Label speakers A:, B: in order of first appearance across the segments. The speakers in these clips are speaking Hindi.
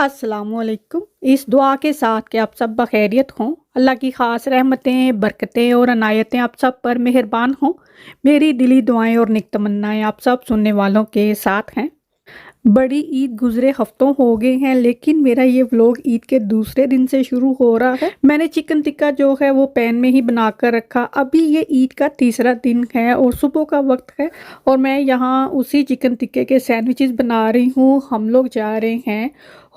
A: अस्सलामुअलैकुम। इस दुआ के साथ कि आप सब बखैरियत हों, अल्लाह की ख़ास रहमतें, बरकतें और अनायतें आप सब पर मेहरबान हों। मेरी दिली दुआएं और नेक तमन्नाएं आप सब सुनने वालों के साथ हैं। बड़ी ईद गुज़रे हफ्तों हो गए हैं, लेकिन मेरा ये व्लॉग ईद के दूसरे दिन से शुरू हो रहा है। मैंने चिकन टिक्का जो है वो पैन में ही बना कर रखा। अभी ये ईद का तीसरा दिन है और सुबह का वक्त है और मैं यहाँ उसी चिकन टिक्के के सैंडविचेस बना रही हूँ। हम लोग जा रहे हैं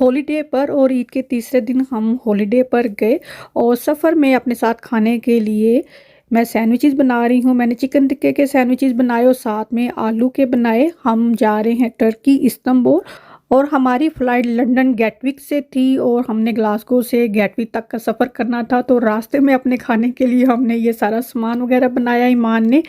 A: हॉलीडे पर और ईद के तीसरे दिन हम हॉलीडे पर गए और सफ़र में अपने साथ खाने के लिए मैं सैंडविचेस बना रही हूँ। मैंने चिकन टिक्के के सैंडविचेस बनाए और साथ में आलू के बनाए। हम जा रहे हैं टर्की इस्तांबुल और हमारी फ़्लाइट लंदन गैटविक से थी और हमने ग्लासगो से गैटविक तक का सफ़र करना था। तो रास्ते में अपने खाने के लिए हमने ये सारा सामान वगैरह बनाया। ईमान ने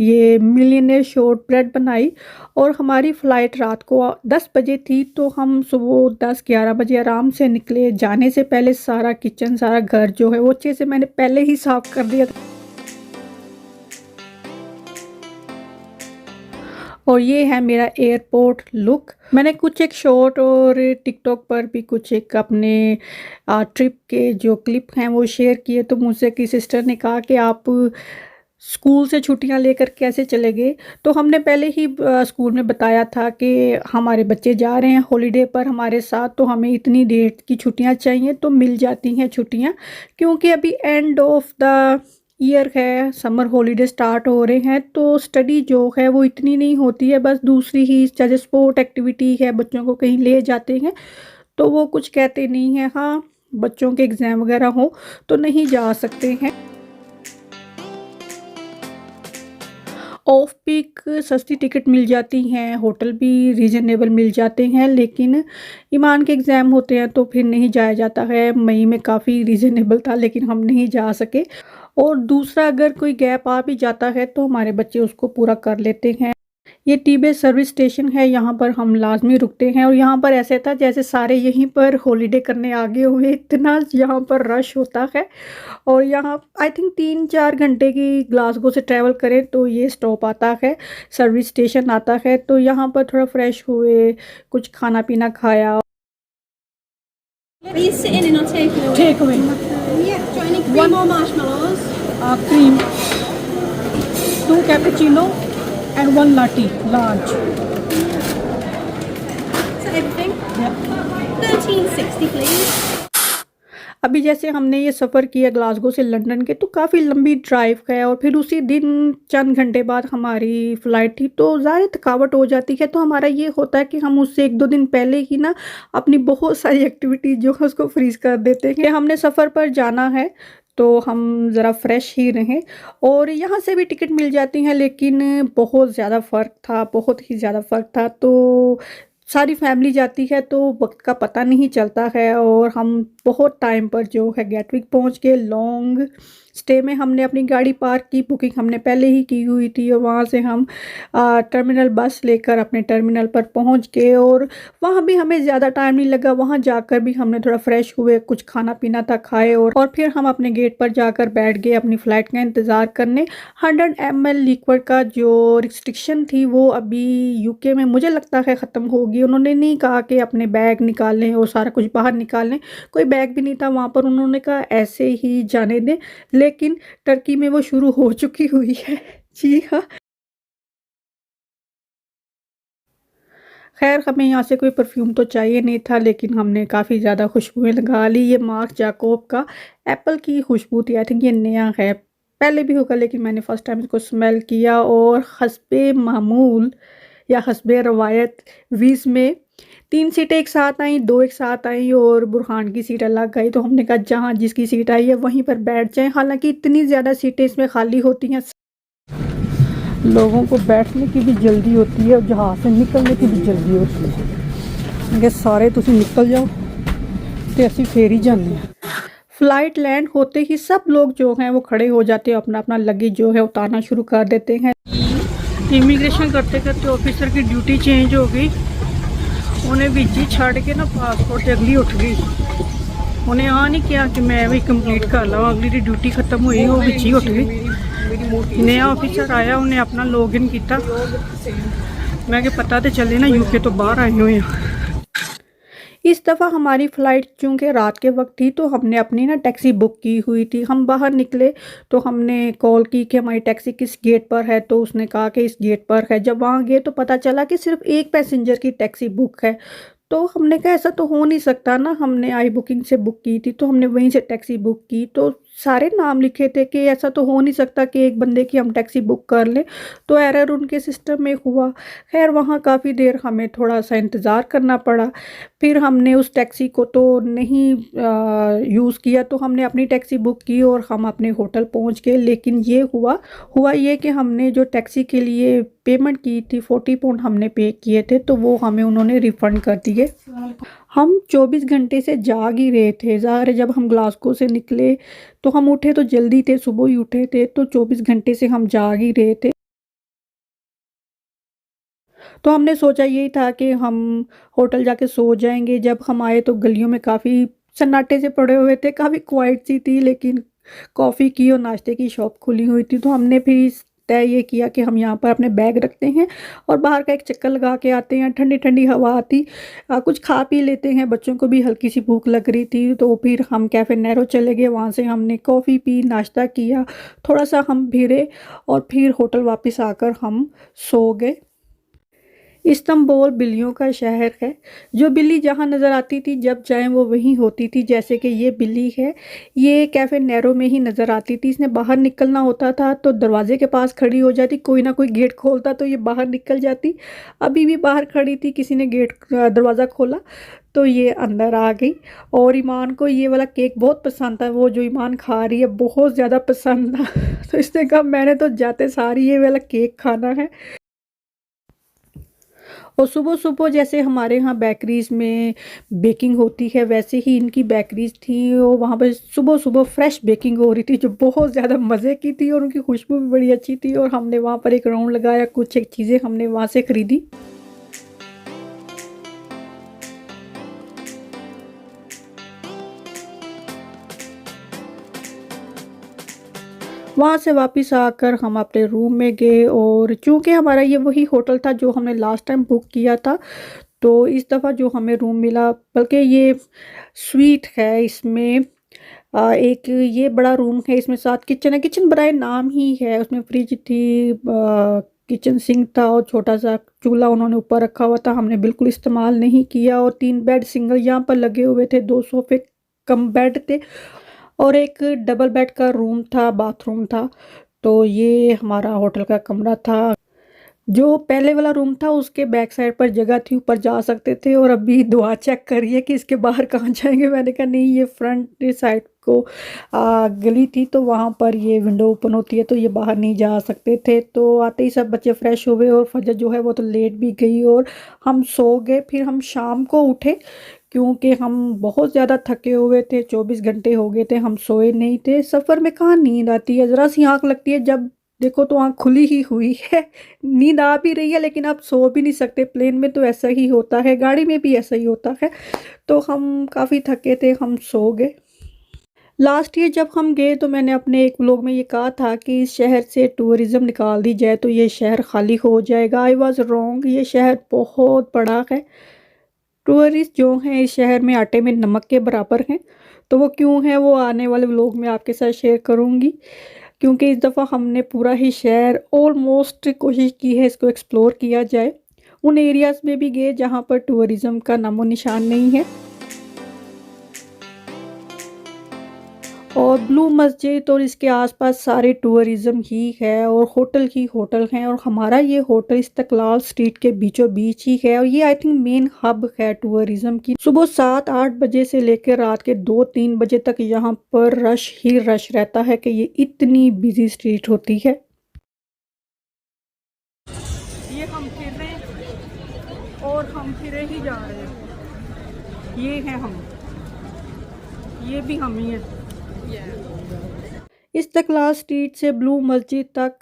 A: ये मिलियनेयर शॉर्ट ब्रेड बनाई और हमारी फ़्लाइट रात को 10 बजे थी, तो हम सुबह 10-11 बजे आराम से निकले। जाने से पहले सारा किचन, सारा घर जो है वो अच्छे से मैंने पहले ही साफ़ कर दिया था। और ये है मेरा एयरपोर्ट लुक। मैंने कुछ एक शॉर्ट और टिकटॉक पर भी कुछ एक अपने ट्रिप के जो क्लिप हैं वो शेयर किए। तो मुझसे की सिस्टर ने कहा कि आप स्कूल से छुट्टियां लेकर कैसे चले गए। तो हमने पहले ही स्कूल में बताया था कि हमारे बच्चे जा रहे हैं हॉलीडे पर हमारे साथ, तो हमें इतनी डेट की छुट्टियां चाहिए। तो मिल जाती हैं छुट्टियां, क्योंकि अभी एंड ऑफ द ईयर है, समर हॉलीडे स्टार्ट हो रहे हैं। तो स्टडी जो है वो इतनी नहीं होती है, बस दूसरी ही जैसे स्पोर्ट एक्टिविटी है, बच्चों को कहीं ले जाते हैं तो वो कुछ कहते नहीं हैं। हाँ, बच्चों के एग्ज़ाम वगैरह हो तो नहीं जा सकते हैं। ऑफ पीक सस्ती टिकट मिल जाती हैं, होटल भी रीज़नेबल मिल जाते हैं, लेकिन ईमान के एग्ज़ाम होते हैं तो फिर नहीं जाया जाता है। मई में काफ़ी रीज़नेबल था लेकिन हम नहीं जा सके। और दूसरा, अगर कोई गैप आ भी जाता है तो हमारे बच्चे उसको पूरा कर लेते हैं। ये टी-बेस सर्विस स्टेशन है, यहाँ पर हम लाजमी रुकते हैं। और यहाँ पर ऐसे था जैसे सारे यहीं पर हॉलीडे करने आ गए हुए, इतना यहाँ पर रश होता है। और यहाँ आई थिंक 3-4 घंटे की ग्लासगो से ट्रैवल करें तो ये स्टॉप आता है, सर्विस स्टेशन आता है। तो यहाँ पर थोड़ा फ्रेश हुए, कुछ खाना पीना खाया।
B: Are you sitting in or taking away?
A: Take away.
B: Yeah. Do you want any cream or marshmallows?
A: Cream, 2 cappuccino and 1 latte, large.
B: Is that everything?
A: Yeah.
B: 13.60 please.
A: अभी जैसे हमने ये सफ़र किया ग्लासगो से लंदन के, तो काफ़ी लंबी ड्राइव है और फिर उसी दिन चंद घंटे बाद हमारी फ़्लाइट थी, तो ज़्यादा थकावट हो जाती है। तो हमारा ये होता है कि हम उससे 1-2 दिन पहले ही ना अपनी बहुत सारी एक्टिविटी जो है उसको फ्रीज़ कर देते हैं कि हमने सफ़र पर जाना है तो हम ज़रा फ्रेश ही रहें। और यहाँ से भी टिकट मिल जाती हैं, लेकिन बहुत ज़्यादा फ़र्क था, बहुत ही ज़्यादा फ़र्क था। तो सारी फैमिली जाती है तो वक्त का पता नहीं चलता है और हम बहुत टाइम पर जो है गैटविक पहुंच के लॉन्ग स्टे में हमने अपनी गाड़ी पार्क की। बुकिंग हमने पहले ही की हुई थी और वहां से हम टर्मिनल बस लेकर अपने टर्मिनल पर पहुंच गए। और वहां भी हमें ज़्यादा टाइम नहीं लगा, वहां जाकर भी हमने थोड़ा फ्रेश हुए, कुछ खाना पीना था खाए और फिर हम अपने गेट पर जाकर बैठ गए अपनी फ़्लाइट का इंतज़ार करने। 100 ml लिक्विड का जो रिस्ट्रिक्शन थी वो अभी यूके में मुझे लगता है ख़त्म होगी। उन्होंने नहीं कहा कि अपने बैग निकालें और सारा कुछ बाहर निकालें, कोई बैग भी नहीं था वहाँ पर, उन्होंने कहा ऐसे ही जाने दें। लेकिन टर्की में वो शुरू हो चुकी हुई है। जी हाँ। खैर, हमें यहाँ से कोई परफ्यूम तो चाहिए नहीं था, लेकिन हमने काफ़ी ज़्यादा खुशबुएं लगा ली। ये मार्क जाकोब का एप्पल की खुशबू थी, आई थिंक ये नया है, पहले भी होगा लेकिन मैंने फ़र्स्ट टाइम इसको स्मेल किया। और हस्बे मामूल या हस्बे रवायत वीज़ में 3 सीटें एक साथ आई, 2 एक साथ आई और बुरहान की सीट अलग आई। तो हमने कहा जहाँ जिसकी सीट आई है वहीं पर बैठ जाएं। हालांकि इतनी ज़्यादा सीटें इसमें खाली होती हैं, लोगों को बैठने की भी जल्दी होती है और जहाज़ से निकलने की भी जल्दी होती है कि सारे तुसी निकल जाओ तो ऐसी फेर ही जाने हैं। फ़्लाइट लैंड होते ही सब लोग जो हैं वो खड़े हो जाते हैं, अपना अपना लगेज जो है उतारना शुरू कर देते हैं। इमिग्रेशन करते करते ऑफिसर की ड्यूटी चेंज हो गई, उन्हें विच ही छड़ के ना पासपोर्ट अगली उठ गई। उन्हें आ नहीं किया कि मैं भी कंप्लीट कर ला, अगली की ड्यूटी खत्म हुई वो विच ही उठ गई। नया ऑफिसर आया, उन्हें अपना लॉगिन किया, मैं कि पता तो चले ना यूके तो बाहर आए हुए हैं। इस दफ़ा हमारी फ़्लाइट चूँकि रात के वक़्त थी तो हमने अपनी ना टैक्सी बुक की हुई थी। हम बाहर निकले तो हमने कॉल की कि हमारी टैक्सी किस गेट पर है, तो उसने कहा कि इस गेट पर है। जब वहाँ गए तो पता चला कि सिर्फ़ एक पैसेंजर की टैक्सी बुक है। तो हमने कहा ऐसा तो हो नहीं सकता ना, हमने आई बुकिंग से बुक की थी तो हमने वहीं से टैक्सी बुक की, तो सारे नाम लिखे थे कि ऐसा तो हो नहीं सकता कि एक बंदे की हम टैक्सी बुक कर लें, तो एरर उनके सिस्टम में हुआ। खैर वहाँ काफ़ी देर हमें थोड़ा-सा इंतज़ार करना पड़ा। फिर हमने उस टैक्सी को तो नहीं यूज़ किया, तो हमने अपनी टैक्सी बुक की और हम अपने होटल पहुँच गए। लेकिन ये हुआ ये कि हमने जो टैक्सी के लिए पेमेंट की थी, 40 पाउंड हमने पे किए थे, तो वो हमें उन्होंने रिफ़ंड कर दिए। हम 24 घंटे से जाग ही रहे थे। ज़ाहिर है जब हम ग्लासगो से निकले तो हम उठे तो जल्दी थे, सुबह ही उठे थे, तो 24 घंटे से हम जाग ही रहे थे। तो हमने सोचा यही था कि हम होटल जाके सो जाएँगे। जब हम आए तो गलियों में काफ़ी सन्नाटे से पड़े हुए थे, काफ़ी क्वाइट सी थी, लेकिन कॉफ़ी की और नाश्ते की शॉप खुली हुई थी। तो हमने फिर तय ये किया कि हम यहाँ पर अपने बैग रखते हैं और बाहर का एक चक्कर लगा के आते हैं। ठंडी-ठंडी हवा आती, कुछ खा पी लेते हैं। बच्चों को भी हल्की सी भूख लग रही थी, तो फिर हम कैफ़े नैरो चले गए। वहाँ से हमने कॉफ़ी पी, नाश्ता किया, थोड़ा-सा हम फिरे और फिर होटल वापस आकर हम सो गए। इस्तांबुल बिल्लियों का शहर है। जो बिल्ली जहाँ नज़र आती थी जब चाहे वो वहीं होती थी। जैसे कि ये बिल्ली है, ये कैफ़े नैरो में ही नज़र आती थी। इसने बाहर निकलना होता था तो दरवाज़े के पास खड़ी हो जाती, कोई ना कोई गेट खोलता तो ये बाहर निकल जाती। अभी भी बाहर खड़ी थी, किसी ने दरवाज़ा खोला तो ये अंदर आ गई। और ईमान को ये वाला केक बहुत पसंद था, वो जो ईमान खा रही है बहुत ज़्यादा पसंद था। तो इसने कहा मैंने तो जाते सार ही ये वाला केक खाना है। और सुबह-सुबह जैसे हमारे यहाँ बेकरीज़ में बेकिंग होती है, वैसे ही इनकी बेकरीज़ थी और वहाँ पे सुबह-सुबह फ्रेश बेकिंग हो रही थी, जो बहुत ज़्यादा मज़े की थी और उनकी खुशबू भी बड़ी अच्छी थी। और हमने वहाँ पर एक राउंड लगाया, कुछ एक चीज़ें हमने वहाँ से खरीदी। वहाँ से वापस आकर हम अपने रूम में गए और चूँकि हमारा ये वही होटल था जो हमने लास्ट टाइम बुक किया था, तो इस दफ़ा जो हमें रूम मिला, बल्कि ये स्वीट है, इसमें एक ये बड़ा रूम है, इसमें साथ किचन है। किचन बराए नाम ही है, उसमें फ्रिज थी, किचन सिंक था और छोटा-सा चूल्हा उन्होंने ऊपर रखा हुआ था, हमने बिल्कुल इस्तेमाल नहीं किया। और 3 बेड सिंगल यहाँ पर लगे हुए थे, 2 सोफ़े कम बेड थे और एक डबल बेड का रूम था, बाथरूम था। तो ये हमारा होटल का कमरा था। जो पहले वाला रूम था उसके बैक साइड पर जगह थी, ऊपर जा सकते थे। और अभी दुआ चेक करिए कि इसके बाहर कहाँ जाएँगे। मैंने कहा नहीं, ये फ्रंट साइड को गली थी तो वहाँ पर ये विंडो ओपन होती है, तो ये बाहर नहीं जा सकते थे। तो आते ही सब बच्चे फ्रेश हुए और फजर जो है वो तो लेट भी गई और हम सो गए। फिर हम शाम को उठे क्योंकि हम बहुत ज़्यादा थके हुए थे, 24 घंटे हो गए थे, हम सोए नहीं थे। सफ़र में कहाँ नींद आती है, ज़रा सी आँख लगती है जब देखो तो आँख खुली ही हुई है। नींद आ भी रही है लेकिन आप सो भी नहीं सकते। प्लेन में तो ऐसा ही होता है, गाड़ी में भी ऐसा ही होता है। तो हम काफ़ी थके थे, हम सो गए। लास्ट ईयर जब हम गए तो मैंने अपने एक व्लॉग में ये कहा था कि इस शहर से टूरिज़्म निकाल दी जाए तो ये शहर खाली हो जाएगा। आई वाज़ रॉन्ग, ये शहर बहुत बड़ा है। टूरिस्ट जो हैं इस शहर में आटे में नमक के बराबर हैं। तो वो क्यों हैं, वो आने वाले व्लॉग में आपके साथ शेयर करूँगी। क्योंकि इस दफ़ा हमने पूरा ही शहर ऑलमोस्ट कोशिश की है इसको एक्सप्लोर किया जाए। उन एरियाज़ में भी गए जहाँ पर टूरिज़्म का नामो निशान नहीं है। और ब्लू मस्जिद और इसके आसपास सारे टूरिज़्म ही है और होटल ही होटल हैं। और हमारा ये होटल इस्तकलाल स्ट्रीट के बीचों बीच ही है और ये आई थिंक मेन हब है टूरिज़्म की। सुबह 7-8 बजे से लेकर रात के 2-3 बजे तक यहाँ पर रश ही रश रहता है कि ये इतनी बिजी स्ट्रीट होती है। ये हम फिर रहे हैं और हम फिरे ही जा रहे हैं। ये हैं हम, ये भी हम ही हैं। इस्तकलाल स्ट्रीट से ब्लू मस्जिद तक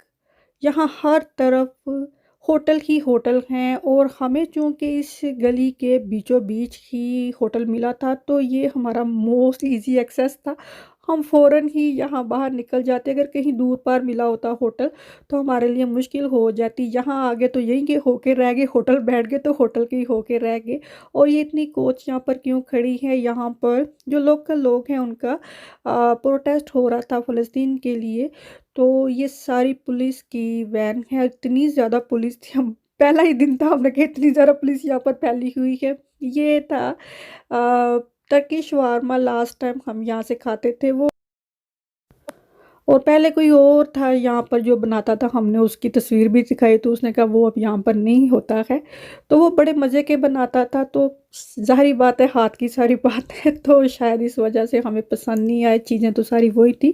A: यहाँ हर तरफ होटल ही होटल हैं। और हमें चूँकि इस गली के बीचों बीच ही होटल मिला था तो ये हमारा मोस्ट इजी एक्सेस था। हम फ़ौरन ही यहाँ बाहर निकल जाते। अगर कहीं दूर पार मिला होता होटल तो हमारे लिए मुश्किल हो जाती। यहाँ आ गए तो यहीं के होके रह गए, होटल बैठ गए तो होटल के ही होके रह गए। और ये इतनी कोच यहाँ पर क्यों खड़ी है, यहाँ पर जो लोकल लोग हैं उनका प्रोटेस्ट हो रहा था फ़लस्तीन के लिए। तो ये सारी पुलिस की वैन है, इतनी ज़्यादा पुलिस थी। हम पहला ही दिन था, हमने कहा इतनी ज़्यादा पुलिस यहाँ पर फैली हुई है। ये था टर्किश शवारमा, लास्ट टाइम हम यहाँ से खाते थे वो। और पहले कोई और था यहाँ पर जो बनाता था, हमने उसकी तस्वीर भी दिखाई तो उसने कहा वो अब यहाँ पर नहीं होता है। तो वो बड़े मज़े के बनाता था, तो ज़ाहिर बात है हाथ की सारी बात है, तो शायद इस वजह से हमें पसंद नहीं आए। चीज़ें तो सारी वही थी।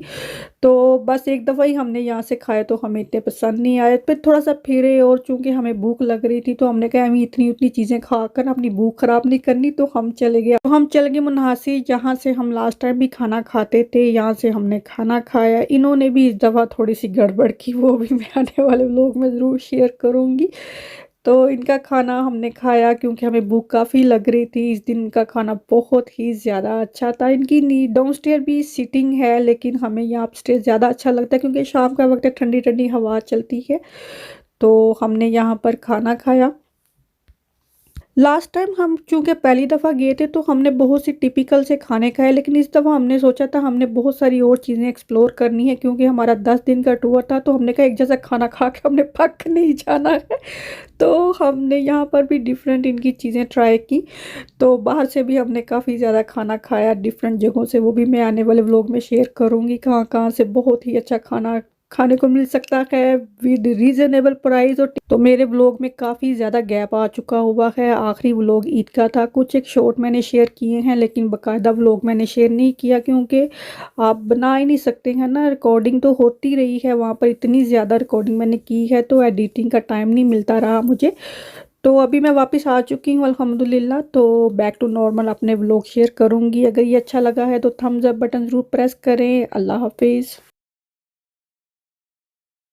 A: तो बस एक दफ़ा ही हमने यहाँ से खाए तो हमें इतने पसंद नहीं आए। फिर थोड़ा सा फिरे और चूंकि हमें भूख लग रही थी तो हमने कहा हमें इतनी उतनी चीज़ें खाकर अपनी भूख ख़राब नहीं करनी, तो हम चले गए। तो हम चले गए मुनासी, जहाँ से हम लास्ट टाइम भी खाना खाते थे। यहाँ से हमने खाना खाया। इन्होंने भी इस दफ़ा थोड़ी सी गड़बड़ की, वो भी मैं आने वाले व्लॉग में ज़रूर शेयर करूँगी। तो इनका खाना हमने खाया क्योंकि हमें भूख काफ़ी लग रही थी। इस दिन का खाना बहुत ही ज़्यादा अच्छा था। इनकी नी डाउनस्टेयर भी सीटिंग है, लेकिन हमें यहाँ अपस्टेयर ज़्यादा अच्छा लगता है क्योंकि शाम का वक्त है, ठंडी ठंडी हवा चलती है। तो हमने यहाँ पर खाना खाया। लास्ट टाइम हम चूँकि पहली दफ़ा गए थे तो हमने बहुत सी टिपिकल से खाने खाए, लेकिन इस दफ़ा हमने सोचा था हमने बहुत सारी और चीज़ें एक्सप्लोर करनी है क्योंकि हमारा 10 दिन का टूर था। तो हमने कहा एक जैसा खाना खा के हमने पक नहीं जाना है। तो हमने यहाँ पर भी डिफरेंट इनकी चीज़ें ट्राई की। तो बाहर से भी हमने काफ़ी ज़्यादा खाना खाया डिफरेंट जगहों से, वो भी मैं आने वाले व्लॉग में शेयर करूँगी कहाँ कहाँ से बहुत ही अच्छा खाना खाने को मिल सकता है विद रीज़नेबल प्राइस। और तो मेरे व्लॉग में काफ़ी ज़्यादा गैप आ चुका हुआ है। आखिरी व्लॉग ईद का था, कुछ एक शॉर्ट मैंने शेयर किए हैं लेकिन बाकायदा व्लॉग मैंने शेयर नहीं किया क्योंकि आप बना ही नहीं सकते हैं ना। रिकॉर्डिंग तो होती रही है वहाँ पर, इतनी ज़्यादा रिकॉर्डिंग मैंने की है तो एडिटिंग का टाइम नहीं मिलता रहा मुझे। तो अभी मैं वापस आ चुकी हूँ अल्हम्दुलिल्लाह। तो बैक टू नॉर्मल अपने व्लॉग शेयर करूँगी। अगर ये अच्छा लगा है तो थम्स अप बटन ज़रूर प्रेस करें। अल्लाह हाफिज़।